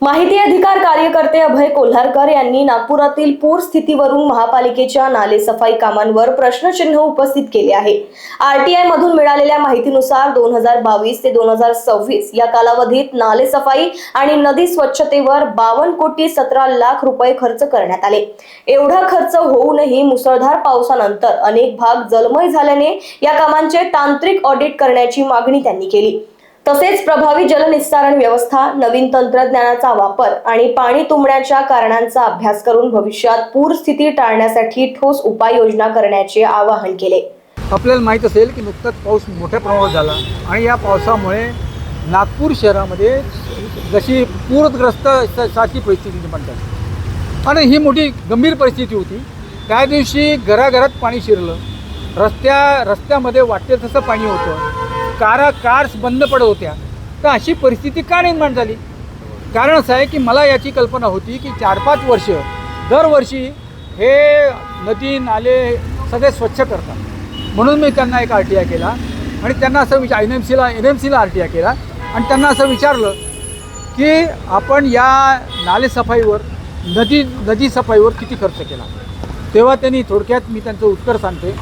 माहिती अधिकार कार्यकर्ते अभय कोल्हारकर यांनी नागपुरातील पूर स्थितीवरून महापालिकेच्या नालेसफाई कामांवर प्रश्नचिन्ह उपस्थित केले आहे। आरटीआय मधून मिळालेल्या माहितीनुसार 2022 ते 2026 या कालावधीत नालेसफाई आणि नदी स्वच्छतेवर 52 कोटी 17 लाख रुपये खर्च करण्यात आले। एवढा खर्च होऊनही मुसळधार पावसानंतर अनेक भाग जलमय झाल्याने या कामांचे तांत्रिक ऑडिट करण्याची मागणी त्यांनी केली। तसेच प्रभावी जलनिस्तारण व्यवस्था, नवीन तंत्रज्ञानाचा वापर आणि पाणी तुंबण्याच्या कारणांचा अभ्यास करून भविष्यात पूर स्थिती टाळण्यासाठी ठोस उपाययोजना करण्याचे आवाहन केले। आपल्याला माहित असेल की नुकताच पाऊस मोठ्या प्रमाणात झाला आणि या पावसामुळे नागपूर शहरामध्ये जशी पूरग्रस्त सारखी परिस्थिती निर्माण झाली आणि ही मोठी गंभीर परिस्थिती होती। त्या दिवशी घराघरात पाणी शिरलं, रस्त्यामध्ये वाटेल तसं पाणी होतं, कार्स बंद पडत होत्या। तर अशी परिस्थिती का निर्माण झाली? कारण असं आहे की मला याची कल्पना होती की 4-5 वर्ष दरवर्षी हे नदी नाले सगळे स्वच्छ करतात, म्हणून मी त्यांना एक आरटीआय केला आणि त्यांना असं एनएमसीला आरटीआय केला आणि त्यांना असं विचारलं की आपण या नाले सफाईवर नदी सफाईवर किती खर्च केला। तेव्हा त्यांनी थोडक्यात मी त्यांचं उत्तर सांगते।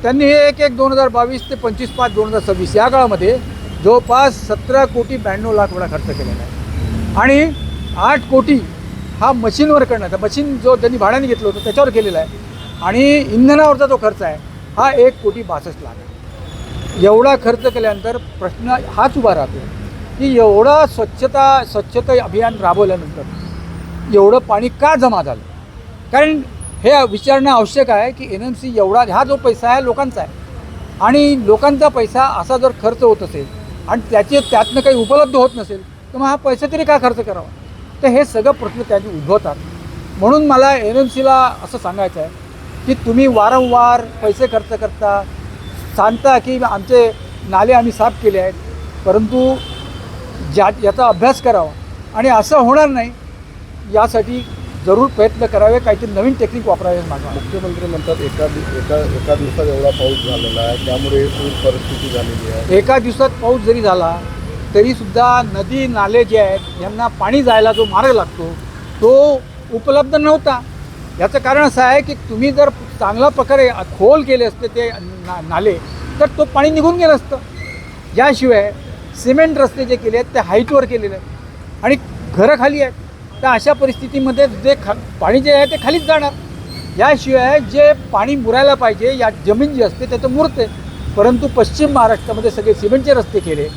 त्यांनी हे एक 2022 ते 25/5/2026 या काळामध्ये जवळपास 17 कोटी 92 लाख एवढा खर्च केलेला आहे आणि 8 कोटी हा मशीनवर करण्याचा, मशीन जो त्यांनी भाड्याने घेतलं होतं त्याच्यावर केलेला आहे आणि इंधनावरचा जो खर्च आहे हा 1 कोटी 62 लाख आहे। एवढा खर्च केल्यानंतर प्रश्न हाच उभा राहतो की एवढा स्वच्छता अभियान राबवल्यानंतर एवढं पाणी का जमा झालं? कारण हे विचारणं आवश्यक आहे की एनएमसी एवढा हा जो पैसा आहे लोकांचा आहे आणि लोकांचा पैसा असा जर खर्च होत असेल आणि त्यातनं काही उपलब्ध होत नसेल तर मग हा पैसा तरी का खर्च करावा? तर हे सगळं प्रश्न त्यांनी उद्भवतात। म्हणून मला एनएमसीला असं सांगायचं आहे की तुम्ही वारंवार पैसे खर्च करता, सांगता की आमचे नाले आम्ही साफ केले आहेत, परंतु याचा अभ्यास करावा आणि असं होणार नाही यासाठी जरूर प्रयत्न करावे, काहीतरी नवीन टेक्निक वापरावे मागा। मुख्यमंत्री म्हणतात एका दिवसात एवढा पाऊस झालेला आहे त्यामुळे पूर परिस्थिती झालेली आहे। एका दिवसात पाऊस जरी झाला तरीसुद्धा नदी नाले जे आहेत यांना पाणी जायला जो मार्ग लागतो तो उपलब्ध नव्हता। याचं कारण असं आहे की तुम्ही जर चांगल्या प्रकारे खोल केले असते ते नाले तर तो पाणी निघून गेलं असतं। याशिवाय सिमेंट रस्ते जे केले आहेत ते हाईटवर केलेले आहेत आणि घरं खाली आहेत, तर अशा परिस्थितीमध्ये जे पाणी जे आहे ते खालीच जाणार। याशिवाय जे पाणी मुरायला पाहिजे या जमीन जी असते त्याचं मुरते, परंतु पश्चिम महाराष्ट्रामध्ये सगळे सिमेंटचे रस्ते केले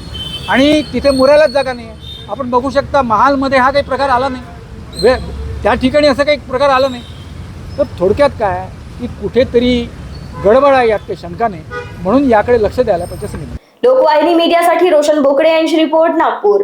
आणि तिथे मुरायलाच जागा नाही आहे। आपण बघू शकता महालमध्ये हा काही प्रकार आला नाही, त्या ठिकाणी असं काही प्रकार आला नाही। तर थोडक्यात काय की कुठेतरी गडबड आहे, यात काही शंका नाही, म्हणून याकडे लक्ष द्यायला पाहिजे असं मी म्हणतो। लोकवाहिनी मीडियासाठी रोशन बोकडे यांची रिपोर्ट, नागपूर।